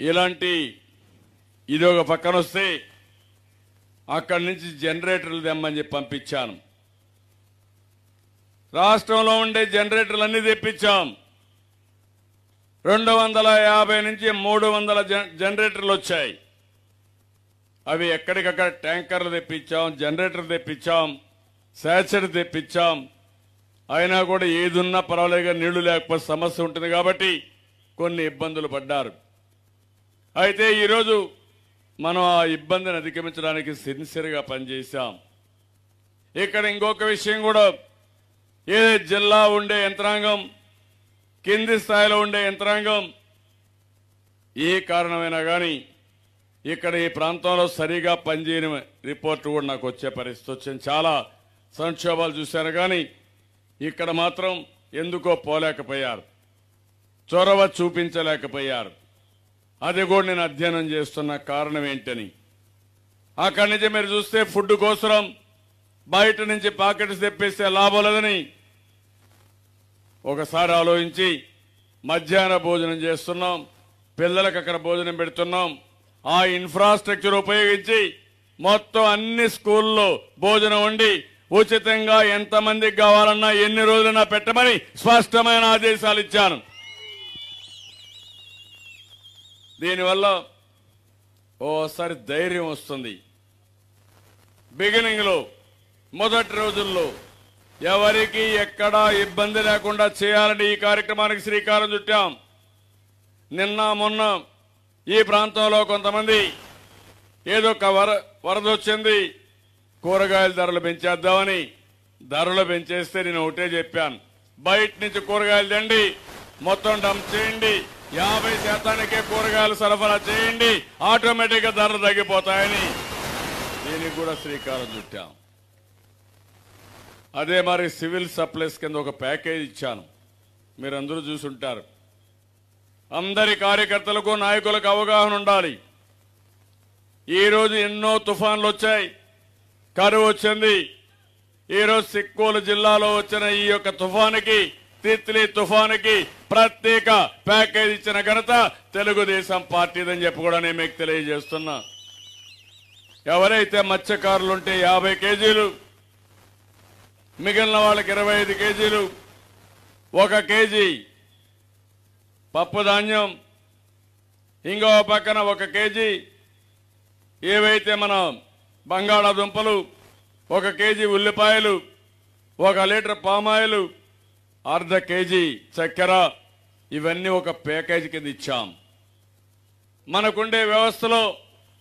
ఇలాంటి ఇది ఒక పక్కన వస్తే అక్కడి నుంచి జనరేటర్లు తెమ్మని చెప్పి పంపించాను. రాష్ట్రంలో ఉండే జనరేటర్లు అన్ని తెప్పించాం. 250 నుంచి 300 జనరేటర్లు వచ్చాయి. అవి ఎక్కడికక్కడ ట్యాంకర్లు తెప్పించాం, జనరేటర్లు తెప్పించాం, శాచర్ తెప్పించాం. అయినా కూడా ఏదున్నా పర్వాలేగా నీళ్లు లేకపోతే సమస్య ఉంటుంది కాబట్టి కొన్ని ఇబ్బందులు పడ్డారు. అయితే ఈరోజు మనం ఆ ఇబ్బందిని అధిగమించడానికి సిన్సియర్గా పనిచేశాం. ఇక్కడ ఇంకొక విషయం కూడా, ఏ జిల్లా ఉండే యంత్రాంగం, కింది స్థాయిలో ఉండే యంత్రాంగం ఏ కారణమైనా కానీ ఇక్కడ ఈ ప్రాంతంలో సరిగా పనిచేయని రిపోర్టు కూడా నాకు వచ్చే పరిస్థితి వచ్చింది. చాలా సంక్షోభాలు చూశాను కానీ ఇక్కడ మాత్రం ఎందుకో పోలేకపోయారు, చొరవ చూపించలేకపోయారు. అది కూడా నేను అధ్యయనం చేస్తున్న కారణం ఏంటని. అక్కడి నుంచి మీరు చూస్తే ఫుడ్ కోసం బయట నుంచి ప్యాకెట్స్ తెప్పిస్తే లాభం లేదని ఒకసారి ఆలోచించి మధ్యాహ్న భోజనం చేస్తున్నాం, పిల్లలకు అక్కడ భోజనం పెడుతున్నాం. ఆ ఇన్ఫ్రాస్ట్రక్చర్ ఉపయోగించి మొత్తం అన్ని స్కూల్లో భోజనం వండి ఉచితంగా ఎంతమందికి కావాలన్నా ఎన్ని రోజులైనా పెట్టమని స్పష్టమైన ఆదేశాలు ఇచ్చాను. దీనివల్ల ఓసారి ధైర్యం వస్తుంది. బిగినింగ్ లో మొదటి రోజుల్లో ఎవరికి ఎక్కడా ఇబ్బంది లేకుండా చేయాలని ఈ కార్యక్రమానికి శ్రీకారం చుట్టాం. నిన్న మొన్న ఈ ప్రాంతంలో కొంతమంది ఏదో ఒక వరద వచ్చింది, కూరగాయల ధరలు పెంచేద్దామని ధరలు పెంచేస్తే నేను ఒకటే చెప్పాను, బయట నుంచి కూరగాయలు తండి, మొత్తం డంప్ చేయండి, 50% కూరగాయలు సరఫరా చేయండి, ఆటోమేటిక్ గా ధరలు తగ్గిపోతాయని దీనికి కూడా శ్రీకారం చుట్టాం. అదే మరి సివిల్ సప్లైస్ కింద ఒక ప్యాకేజ్ ఇచ్చాను, మీరందరూ చూసుంటారు. అందరి కార్యకర్తలకు నాయకులకు అవగాహన ఉండాలి. ఈరోజు ఎన్నో తుఫాన్లు వచ్చాయి, కరువు వచ్చింది. ఈరోజు సిక్కోలు జిల్లాలో వచ్చిన ఈ యొక్క తుఫానుకి, తిత్లీ తుఫానుకి ప్రత్యేక ప్యాకేజ్ ఇచ్చిన ఘనత తెలుగుదేశం పార్టీదని చెప్పి కూడా నేను మీకు తెలియజేస్తున్నా. ఎవరైతే మత్స్యకారులుంటే 50 కేజీలు, మిగిలిన వాళ్ళకి 25 కేజీలు, 1 కేజీ పప్పు ధాన్యం, ఇంకో పక్కన 1 కేజీ ఏవైతే మన బంగాళాదుంపలు, 1 కేజీ ఉల్లిపాయలు, 1 లీటర్ పామాయిల్, 1/2 కేజీ చక్కెర, ఇవన్నీ ఒక ప్యాకేజీ కింద ఇచ్చాం. మనకుండే వ్యవస్థలో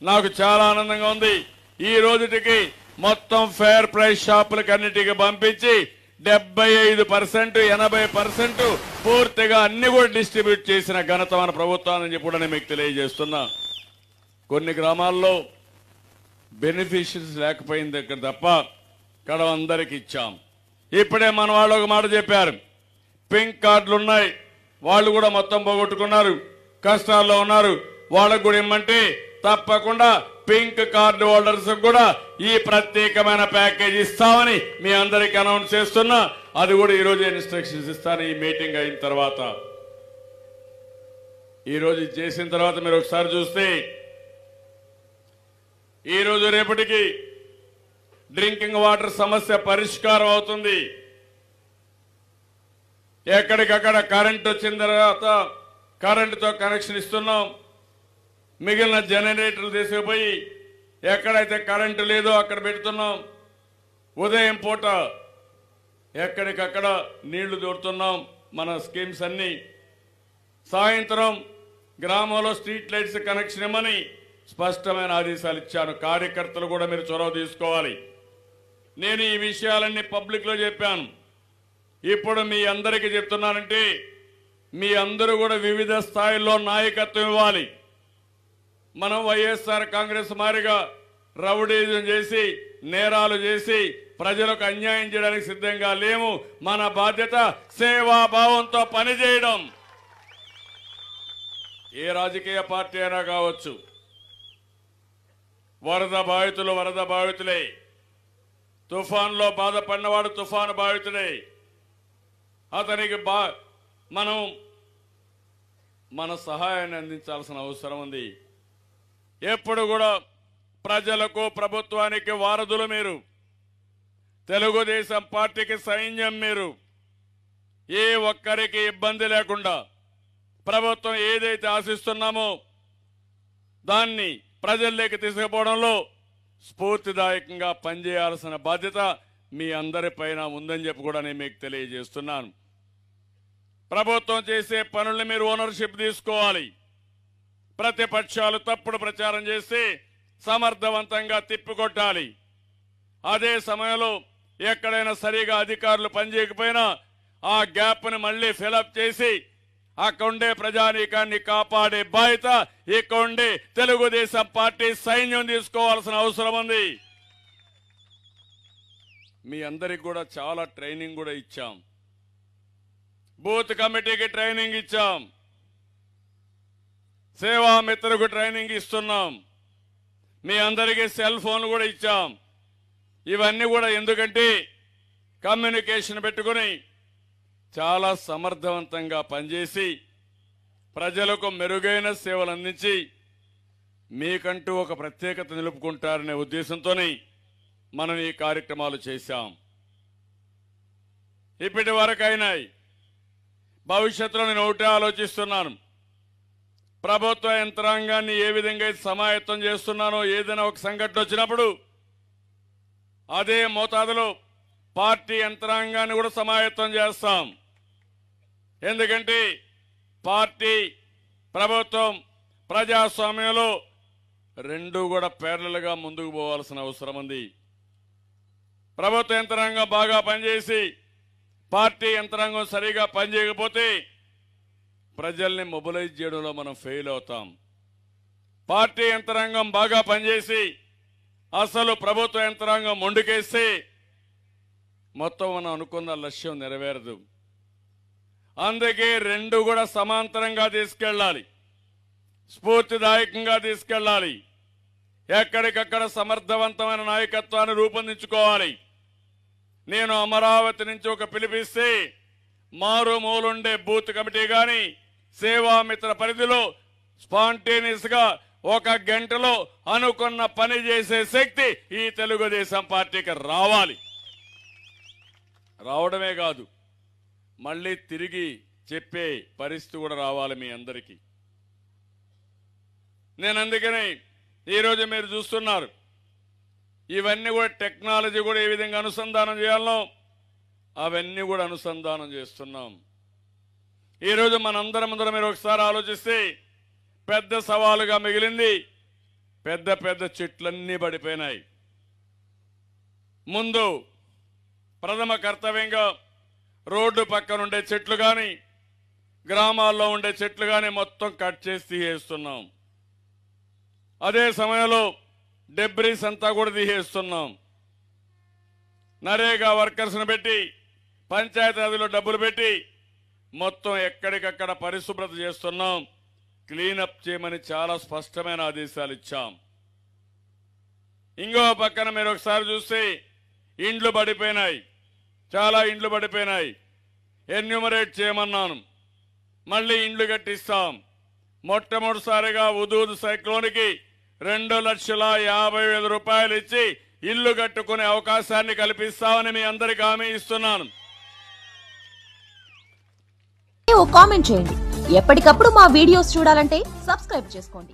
నాకు చాలా ఆనందంగా ఉంది. ఈ రోజుటికి మొత్తం ఫేర్ ప్రైస్ షాపులకు అన్నిటికీ పంపించి 75%, 80% పూర్తిగా అన్ని కూడా డిస్ట్రిబ్యూట్ చేసిన ఘనత మన ప్రభుత్వాన్ని చెప్పి కూడా నేను మీకు తెలియజేస్తున్నా. కొన్ని గ్రామాల్లో బెనిఫిషరీస్ లేకపోయిన దగ్గర తప్ప ఇక్కడ అందరికి ఇచ్చాం. ఇప్పుడే మన వాళ్ళు ఒక మాట చెప్పారు, పింక్ కార్డులు ఉన్నాయి, వాళ్ళు కూడా మొత్తం పోగొట్టుకున్నారు, కష్టాల్లో ఉన్నారు, వాళ్ళకు కూడా ఇమ్మంటే తప్పకుండా పింక్ కార్డు హోల్డర్స్ కూడా ఈ ప్రత్యేకమైన ప్యాకేజ్ ఇస్తామని మీ అందరికీ అనౌన్స్ చేస్తున్నా. అది కూడా ఈరోజు ఇన్స్ట్రక్షన్స్ ఇస్తాను ఈ మీటింగ్ అయిన తర్వాత. ఈరోజు చేసిన తర్వాత మీరు ఒకసారి చూస్తే ఈరోజు రేపటికి డ్రింకింగ్ వాటర్ సమస్య పరిష్కారం అవుతుంది. ఎక్కడికక్కడ కరెంట్ వచ్చిన తర్వాత కరెంటుతో కనెక్షన్ ఇస్తున్నాం. మిగిలిన జనరేటర్లు తీసుకుపోయి ఎక్కడైతే కరెంటు లేదో అక్కడ పెడుతున్నాం. ఉదయం పూట ఎక్కడికక్కడ నీళ్లు దూరుతున్నాం మన స్కీమ్స్ అన్ని. సాయంత్రం గ్రామంలో స్ట్రీట్ లైట్స్ కనెక్షన్ ఇవ్వమని స్పష్టమైన ఆదేశాలు ఇచ్చాను. కార్యకర్తలు కూడా మీరు చొరవ తీసుకోవాలి. నేను ఈ విషయాలన్నీ పబ్లిక్ లో చెప్పాను. ఇప్పుడు మీ అందరికీ చెప్తున్నానంటే మీ అందరూ కూడా వివిధ స్థాయిల్లో నాయకత్వం ఇవ్వాలి. మనం వైఎస్ఆర్ కాంగ్రెస్ మారిగా రౌడీజం చేసి నేరాలు చేసి ప్రజలకు అన్యాయం చేయడానికి సిద్ధంగా లేము. మన బాధ్యత సేవాభావంతో పనిచేయడం. ఏ రాజకీయ పార్టీ అయినా కావచ్చు, వరద బాధితులు వరద బాధితులే, తుఫాన్లో బాధపడినవాడు తుఫాను బాధితుడే. అతనికి మనం మన సహాయాన్ని అందించాల్సిన అవసరం ఉంది. ఎప్పుడు కూడా ప్రజలకు ప్రభుత్వానికి వారధులు మీరు, తెలుగుదేశం పార్టీకి సైన్యం మీరు. ఏ ఒక్కరికి ఇబ్బంది లేకుండా ప్రభుత్వం ఏదైతే ఆశిస్తున్నామో దాన్ని ప్రజల్లోకి తీసుకుపోవడంలో స్ఫూర్తిదాయకంగా పనిచేయాల్సిన బాధ్యత మీ అందరిపైన ఉందని చెప్పి కూడా నేను మీకు తెలియజేస్తున్నాను. ప్రభుత్వం చేసే పనుల్ని మీరు ఓనర్షిప్ తీసుకోవాలి. ప్రతిపక్షాలు తప్పుడు ప్రచారం చేసి సమర్థవంతంగా తిప్పికొట్టాలి. అదే సమయంలో ఎక్కడైనా సరిగా అధికారులు పనిచేయకపోయినా ఆ గ్యాప్ని మళ్ళీ ఫిలప్ చేసి అక్కడుండే ప్రజానీకాన్ని కాపాడే బాధ్యత ఇక్కడుండే తెలుగుదేశం పార్టీ సైన్యం తీసుకోవాల్సిన అవసరం ఉంది. మీ అందరికి కూడా చాలా ట్రైనింగ్ కూడా ఇచ్చాం. బూత్ కమిటీకి ట్రైనింగ్ ఇచ్చాం, సేవా మిత్రకు ట్రైనింగ్ ఇస్తున్నాం, మీ అందరికీ సెల్ ఫోన్ కూడా ఇచ్చాం. ఇవన్నీ కూడా ఎందుకంటే కమ్యూనికేషన్ పెట్టుకుని చాలా సమర్థవంతంగా పనిచేసి ప్రజలకు మెరుగైన సేవలు అందించి మీకంటూ ఒక ప్రత్యేకత నిలుపుకుంటారనే ఉద్దేశంతోనే మనం ఈ కార్యక్రమాలు చేశాం. ఇప్పటి వరకు అయినాయి. భవిష్యత్తులో నేను ఒకటే ఆలోచిస్తున్నాను, ప్రభుత్వ యంత్రాంగాన్ని ఏ విధంగా సమాయత్తం చేస్తున్నానో ఏదైనా ఒక సంఘటన వచ్చినప్పుడు అదే మోతాదులో పార్టీ యంత్రాంగాన్ని కూడా సమాయత్తం చేస్తాం. ఎందుకంటే పార్టీ ప్రభుత్వం ప్రజాస్వామ్యంలో రెండు కూడా ప్యారలల్గా ముందుకు పోవాల్సిన అవసరం ఉంది. ప్రభుత్వ యంత్రాంగం బాగా పనిచేసి పార్టీ యంత్రాంగం సరిగా పనిచేయకపోతే ప్రజల్ని మొబిలైజ్ చేయడంలో మనం ఫెయిల్ అవుతాం. పార్టీ యంత్రాంగం బాగా పనిచేసి అసలు ప్రభుత్వ యంత్రాంగం మొండికేస్తే మొత్తం మనం అనుకున్న లక్ష్యం నెరవేరదు. అందుకే రెండు కూడా సమాంతరంగా తీసుకెళ్ళాలి, స్ఫూర్తిదాయకంగా తీసుకెళ్ళాలి. ఎక్కడికక్కడ సమర్థవంతమైన నాయకత్వాన్ని రూపొందించుకోవాలి. నేను అమరావతి నుంచి ఒక పిలిపిస్తే మారుమూలుండే బూత్ కమిటీ కానీ సేవామిత్ర పరిధిలో స్పాంటేనియస్ గా 1 గంటలో అనుకున్న పని చేసే శక్తి ఈ తెలుగుదేశం పార్టీకి రావాలి. రావడమే కాదు, మళ్ళీ తిరిగి చెప్పే పరిస్థితి కూడా రావాలి మీ అందరికీ. నేను అందుకనే ఈరోజు మీరు చూస్తున్నారు, ఇవన్నీ కూడా టెక్నాలజీ కూడా ఏ విధంగా అనుసంధానం చేయాలో అవన్నీ కూడా అనుసంధానం చేస్తున్నాం. ఈరోజు మనందరం మీరు ఒకసారి ఆలోచిస్తే పెద్ద సవాలుగా మిగిలింది పెద్ద పెద్ద చెట్లన్నీ పడిపోయినాయి. ముందు ప్రథమ కర్తవ్యంగా రోడ్డు పక్కన ఉండే చెట్లు కానీ గ్రామాల్లో ఉండే చెట్లు కానీ మొత్తం కట్ చేసి తీసేస్తున్నాం. అదే సమయంలో డెబ్రీస్ అంతా కూడా తీసేస్తున్నాం. నరేగా వర్కర్స్ను పెట్టి పంచాయతీరాజ్లో డబ్బులు పెట్టి మొత్తం ఎక్కడికక్కడ పరిశుభ్రత చేస్తున్నాం. క్లీనప్ చేయమని చాలా స్పష్టమైన ఆదేశాలు ఇచ్చాం. ఇంకో పక్కన మీరు ఒకసారి చూస్తే ఇండ్లు పడిపోయినాయి, చాలా ఇండ్లు పడిపోయినాయి. ఎన్యూమరేట్ చేయమన్నాను, మళ్ళీ ఇండ్లు కట్టిస్తాం. మొట్టమొదటిసారిగా హుదూద్ సైక్లోన్కి 2,50,000 రూపాయలు ఇచ్చి ఇల్లు కట్టుకునే అవకాశాన్ని కల్పిస్తామని మీ అందరికీ హామీ ఇస్తున్నాను. కామెంట్ చేయండి. ఎప్పటికప్పుడు మా వీడియోస్ చూడాలంటే సబ్స్క్రైబ్ చేసుకోండి.